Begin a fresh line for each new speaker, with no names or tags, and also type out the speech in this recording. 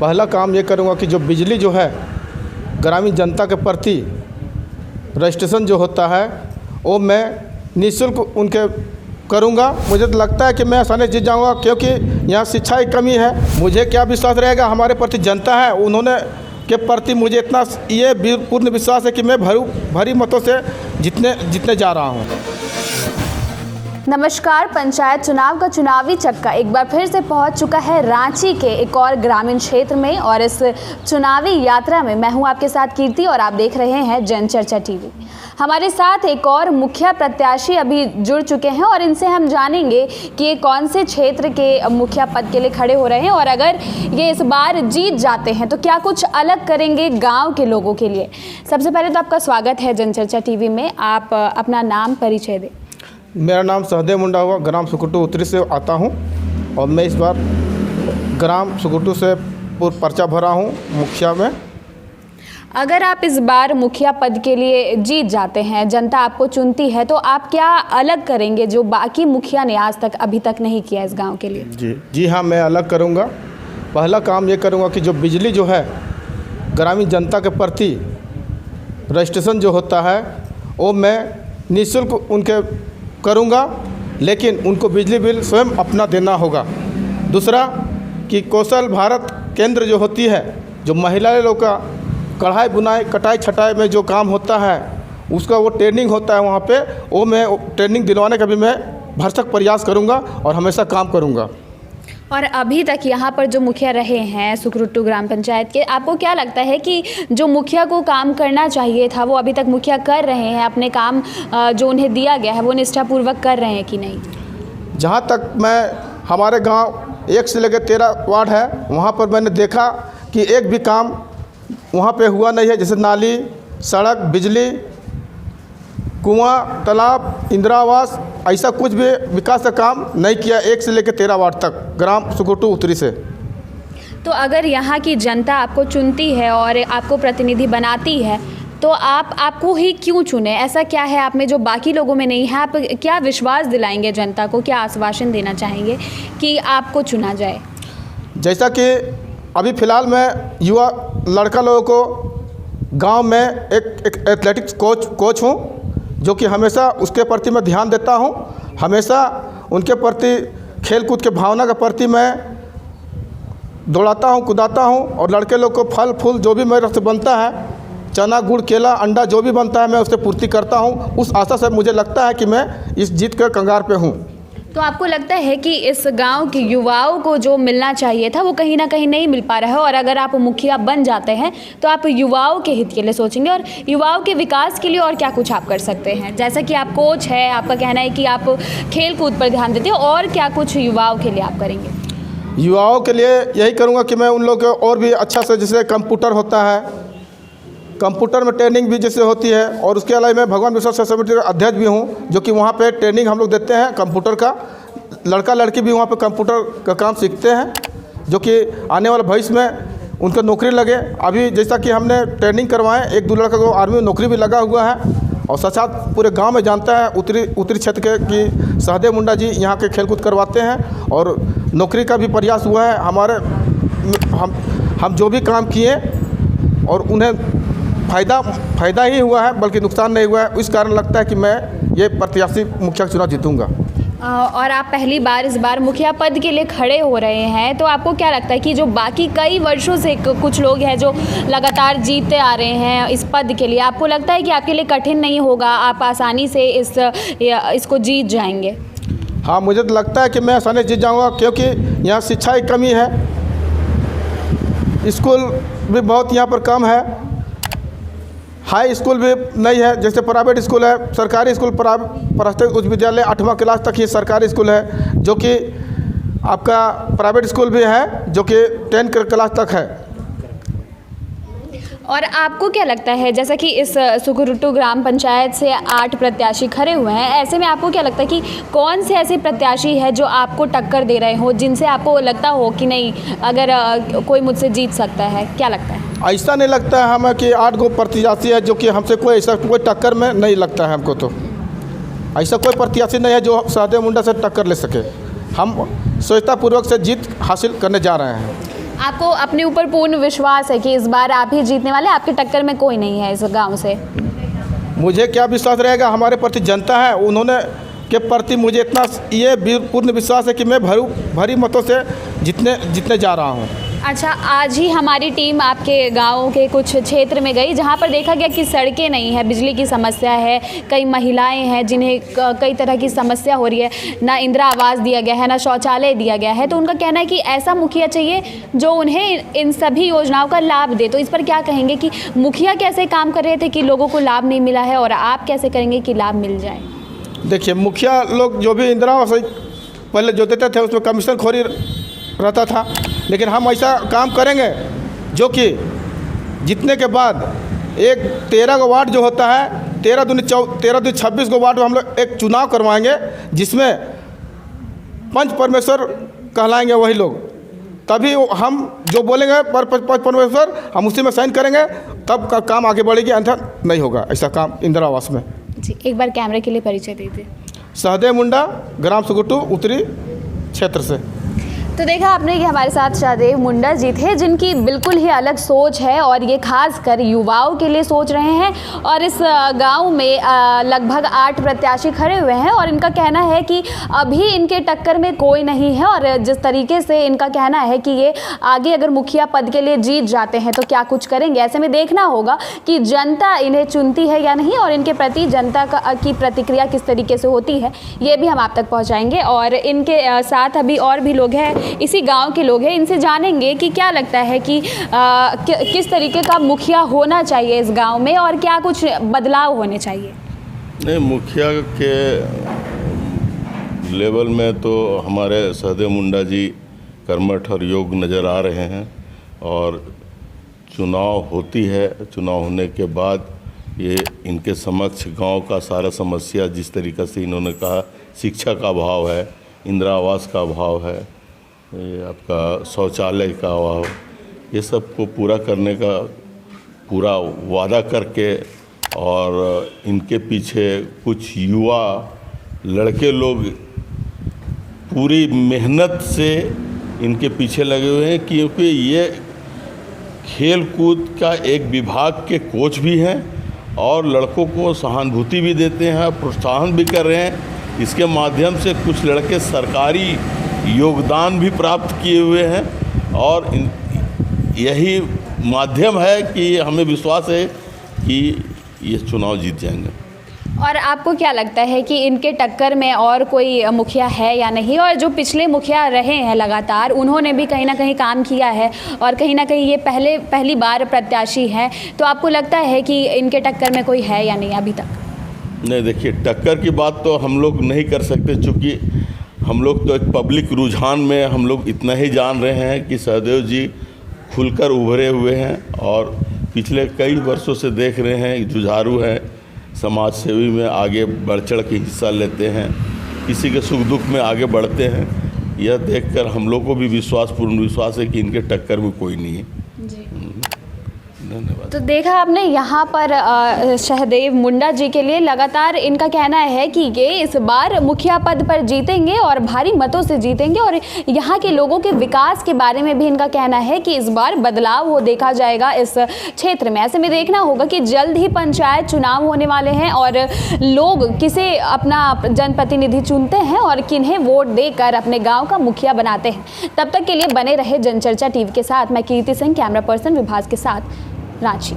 पहला काम ये करूँगा कि जो बिजली जो है ग्रामीण जनता के प्रति रजिस्ट्रेशन जो होता है वो मैं निःशुल्क उनके करूँगा। मुझे तो लगता है कि मैं आसानी से जीत जाऊँगा, क्योंकि यहाँ शिक्षा की कमी है। मुझे क्या विश्वास रहेगा, हमारे प्रति जनता है, उन्होंने के प्रति मुझे इतना ये पूर्ण विश्वास है कि मैं भारी मतों से जीतने जा रहा हूँ।
नमस्कार। पंचायत चुनाव का चुनावी चक्का एक बार फिर से पहुंच चुका है रांची के एक और ग्रामीण क्षेत्र में, और इस चुनावी यात्रा में मैं हूं आपके साथ कीर्ति और आप देख रहे हैं जनचर्चा टीवी। हमारे साथ एक और मुखिया प्रत्याशी अभी जुड़ चुके हैं और इनसे हम जानेंगे कि ये कौन से क्षेत्र के मुखिया पद के लिए खड़े हो रहे हैं, और अगर ये इस बार जीत जाते हैं तो क्या कुछ अलग करेंगे गाँव के लोगों के लिए। सबसे पहले तो आपका स्वागत है जनचर्चा टीवी में। आप अपना नाम परिचय दें।
मेरा नाम सहदेव मुंडा हुआ, ग्राम सुकुटू उत्तरी से आता हूं, और मैं इस बार ग्राम सुकुटू से पर्चा भरा हूं मुखिया में।
अगर आप इस बार मुखिया पद के लिए जीत जाते हैं, जनता आपको चुनती है, तो आप क्या अलग करेंगे जो बाकी मुखिया ने आज तक अभी तक नहीं किया इस गांव के लिए?
जी हाँ, मैं अलग करूंगा। पहला काम ये करूंगा कि जो बिजली जो है ग्रामीण जनता के प्रति रजिस्ट्रेशन जो होता है वो मैं निःशुल्क उनके करूंगा, लेकिन उनको बिजली बिल स्वयं अपना देना होगा। दूसरा कि कौशल भारत केंद्र जो होती है, जो महिला लोग का कढ़ाई बुनाई कटाई छटाई में जो काम होता है उसका वो ट्रेनिंग होता है वहाँ पे, वो मैं ट्रेनिंग दिलवाने का भी मैं भरसक प्रयास करूँगा और हमेशा काम करूँगा।
और अभी तक यहाँ पर जो मुखिया रहे हैं सुकुटू ग्राम पंचायत के, आपको क्या लगता है कि जो मुखिया को काम करना चाहिए था वो अभी तक मुखिया कर रहे हैं? अपने काम जो उन्हें दिया गया है वो निष्ठापूर्वक कर रहे हैं कि नहीं?
जहाँ तक मैं हमारे गांव 1 से लेकर 13 वार्ड है, वहाँ पर मैंने देखा कि एक भी काम वहाँ पे हुआ नहीं है। जैसे नाली, सड़क, बिजली, कुआं, तालाब, इंदिरा आवास, ऐसा कुछ भी विकास का काम नहीं किया 1 से लेकर 13 वार्ड तक ग्राम सुकुटू उत्तरी से।
तो अगर यहाँ की जनता आपको चुनती है और आपको प्रतिनिधि बनाती है, तो आपको ही क्यों चुने? ऐसा क्या है आप में जो बाकी लोगों में नहीं है? आप क्या विश्वास दिलाएंगे जनता को, क्या आश्वासन देना चाहेंगे कि आपको चुना जाए?
जैसा कि अभी फ़िलहाल मैं युवा लड़का लोगों को गांव में एक एथलेटिक्स कोच हूं, जो कि हमेशा उसके प्रति मैं ध्यान देता हूं। हमेशा उनके प्रति खेल कूद के भावना के प्रति मैं दौड़ाता हूं, कुदाता हूं, और लड़के लोग को फल फूल जो भी मेरे से बनता है, चना गुड़ केला अंडा जो भी बनता है, मैं उससे पूर्ति करता हूं। उस आशा से मुझे लगता है कि मैं इस जीत के कंगार पे हूं।
तो आपको लगता है कि इस गांव के युवाओं को जो मिलना चाहिए था वो कहीं ना कहीं नहीं मिल पा रहा है, और अगर आप मुखिया बन जाते हैं तो आप युवाओं के हित के लिए सोचेंगे और युवाओं के विकास के लिए और क्या कुछ आप कर सकते हैं? जैसा कि आप कोच है, आपका कहना है कि आप खेल कूद पर ध्यान देते हो, और क्या कुछ युवाओं के लिए आप करेंगे?
युवाओं के लिए यही करूँगा कि मैं उन लोग को और भी अच्छा से, जैसे कंप्यूटर होता है, कंप्यूटर में ट्रेनिंग भी जैसे होती है, और उसके अलावा मैं भगवान विश्व समिति का अध्यक्ष भी हूँ, जो कि वहाँ पे ट्रेनिंग हम लोग देते हैं कंप्यूटर का। लड़का लड़की भी वहाँ पे कंप्यूटर का काम सीखते हैं, जो कि आने वाले भविष्य में उनको नौकरी लगे। अभी जैसा कि हमने ट्रेनिंग करवाएं, 1-2 लड़का को आर्मी में नौकरी भी लगा हुआ है, और साथ साथ पूरे गाँव में जानता है उत्तरी क्षेत्र के कि सहदेव मुंडा जी यहाँ के खेलकूद करवाते हैं, और नौकरी का भी प्रयास हुआ है। हमारे हम जो भी काम किए और उन्हें फ़ायदा ही हुआ है, बल्कि नुकसान नहीं हुआ है। इस कारण लगता है कि मैं ये प्रत्याशी मुखिया चुनाव जीतूंगा।
और आप पहली बार इस बार मुखिया पद के लिए खड़े हो रहे हैं, तो आपको क्या लगता है कि जो बाकी कई वर्षों से कुछ लोग हैं जो लगातार जीतते आ रहे हैं इस पद के लिए, आपको लगता है कि आपके लिए कठिन नहीं होगा, आप आसानी से इसको जीत जाएंगे?
हाँ, मुझे तो लगता है कि मैं आसानी से जीत जाऊँगा, क्योंकि यहाँ शिक्षा की कमी है, स्कूल भी बहुत यहाँ पर कम है, हाई स्कूल भी नहीं है। जैसे प्राइवेट स्कूल है, सरकारी स्कूल, प्राथमिक उच्च विद्यालय 8वां क्लास तक ही सरकारी स्कूल है, जो कि आपका प्राइवेट स्कूल भी है जो कि 10 क्लास तक है।
और आपको क्या लगता है, जैसा कि इस सुकुटू ग्राम पंचायत से 8 प्रत्याशी खड़े हुए हैं, ऐसे में आपको क्या लगता है कि कौन से ऐसे प्रत्याशी है जो आपको टक्कर दे रहे हो, जिनसे आपको लगता हो कि नहीं अगर कोई मुझसे जीत सकता है? क्या लगता है?
ऐसा नहीं लगता है हमें कि 8 गो प्रत्याशी है जो कि हमसे कोई ऐसा कोई टक्कर में नहीं लगता है। हमको तो ऐसा कोई प्रत्याशी नहीं है जो सहदेव मुंडा से टक्कर ले सके। हम सोचतापूर्वक से जीत हासिल करने जा रहे हैं।
आपको अपने ऊपर पूर्ण विश्वास है कि इस बार आप ही जीतने वाले, आपके टक्कर में कोई नहीं है इस गांव से?
मुझे क्या विश्वास रहेगा, हमारे प्रति जनता है, उन्होंने के प्रति मुझे इतना ये पूर्ण विश्वास है कि मैं भरी मतों से जीतने जा रहा हूँ।
अच्छा, आज ही हमारी टीम आपके गाँव के कुछ क्षेत्र में गई जहाँ पर देखा गया कि सड़कें नहीं है, बिजली की समस्या है, कई महिलाएं हैं जिन्हें कई तरह की समस्या हो रही है, ना इंदिरा आवास दिया गया है, ना शौचालय दिया गया है। तो उनका कहना है कि ऐसा मुखिया चाहिए जो उन्हें इन सभी योजनाओं का लाभ दे। तो इस पर क्या कहेंगे कि मुखिया कैसे काम कर रहे थे कि लोगों को लाभ नहीं मिला है, और आप कैसे करेंगे कि लाभ मिल जाए? देखिए,
मुखिया लोग जो भी इंदिरा आवास पहले जो देते थे उसमें कमीशन खोरी रहता था, लेकिन हम ऐसा काम करेंगे जो कि जीतने के बाद एक 13 गो वार्ड जो होता है, 13 दूनी 26 गो वार्ड में हम लोग एक चुनाव करवाएंगे, जिसमें पंच परमेश्वर कहलाएंगे वही लोग। तभी हम जो बोलेंगे पंच परमेश्वर, हम उसी में साइन करेंगे, तब का काम आगे बढ़ेगी, अन्यथा नहीं होगा ऐसा काम इंदिरा आवास में।
जी, एक बार कैमरे के लिए परिचय दीजिए।
सहदेव मुंडा, ग्राम सुगुटू, उत्तरी क्षेत्र से।
तो देखा आपने कि हमारे साथ सहदेव मुंडा जी थे, जिनकी बिल्कुल ही अलग सोच है और ये खासकर युवाओं के लिए सोच रहे हैं। और इस गांव में लगभग 8 प्रत्याशी खड़े हुए हैं और इनका कहना है कि अभी इनके टक्कर में कोई नहीं है। और जिस तरीके से इनका कहना है कि ये आगे अगर मुखिया पद के लिए जीत जाते हैं तो क्या कुछ करेंगे। ऐसे में देखना होगा कि जनता इन्हें चुनती है या नहीं, और इनके प्रति जनता की प्रतिक्रिया किस तरीके से होती है, ये भी हम आप तक पहुँचाएँगे। और इनके साथ अभी और भी लोग हैं, इसी गांव के लोग हैं, इनसे जानेंगे कि क्या लगता है कि किस तरीके का मुखिया होना चाहिए इस गांव में और क्या कुछ बदलाव होने चाहिए।
नहीं, मुखिया के लेवल में तो हमारे सहदेव मुंडा जी कर्मठ और योग्य नज़र आ रहे हैं। और चुनाव होती है, चुनाव होने के बाद ये इनके समक्ष गांव का सारा समस्या, जिस तरीक़े से इन्होंने कहा शिक्षा का अभाव है, इंदिरा आवास का अभाव है, ये आपका शौचालय का अभाव, ये सब को पूरा करने का पूरा वादा करके, और इनके पीछे कुछ युवा लड़के लोग पूरी मेहनत से इनके पीछे लगे हुए हैं, क्योंकि ये खेल कूद का एक विभाग के कोच भी हैं और लड़कों को सहानुभूति भी देते हैं, प्रोत्साहन भी कर रहे हैं। इसके माध्यम से कुछ लड़के सरकारी योगदान भी प्राप्त किए हुए हैं, और यही माध्यम है कि हमें विश्वास है कि ये चुनाव जीत जाएंगे।
और आपको क्या लगता है कि इनके टक्कर में और कोई मुखिया है या नहीं? और जो पिछले मुखिया रहे हैं लगातार, उन्होंने भी कहीं ना कहीं काम किया है और कहीं ना कहीं ये पहली बार प्रत्याशी हैं, तो आपको लगता है कि इनके टक्कर में कोई है या नहीं अभी तक?
नहीं, देखिए, टक्कर की बात तो हम लोग नहीं कर सकते, चूँकि हम लोग तो एक पब्लिक रुझान में हम लोग इतना ही जान रहे हैं कि सहदेव जी खुलकर उभरे हुए हैं और पिछले कई वर्षों से देख रहे हैं, जुझारू हैं, समाज सेवी में आगे बढ़ चढ़ के हिस्सा लेते हैं, किसी के सुख दुख में आगे बढ़ते हैं। यह देखकर हम लोग को भी पूर्ण विश्वास है कि इनके टक्कर में कोई नहीं है। धन्यवाद।
तो देखा आपने यहाँ पर सहदेव मुंडा जी के लिए लगातार इनका कहना है कि ये इस बार मुखिया पद पर जीतेंगे और भारी मतों से जीतेंगे। और यहाँ के लोगों के विकास के बारे में भी इनका कहना है कि इस बार बदलाव हो देखा जाएगा इस क्षेत्र में। ऐसे में देखना होगा कि जल्द ही पंचायत चुनाव होने वाले हैं और लोग किसे अपना जनप्रतिनिधि चुनते हैं और किन्हें वोट देकर अपने गाँव का मुखिया बनाते हैं। तब तक के लिए बने रहे जनचर्चा टीवी के साथ। मैं कीर्ति सिंह, कैमरा पर्सन विभास के साथ, रांची।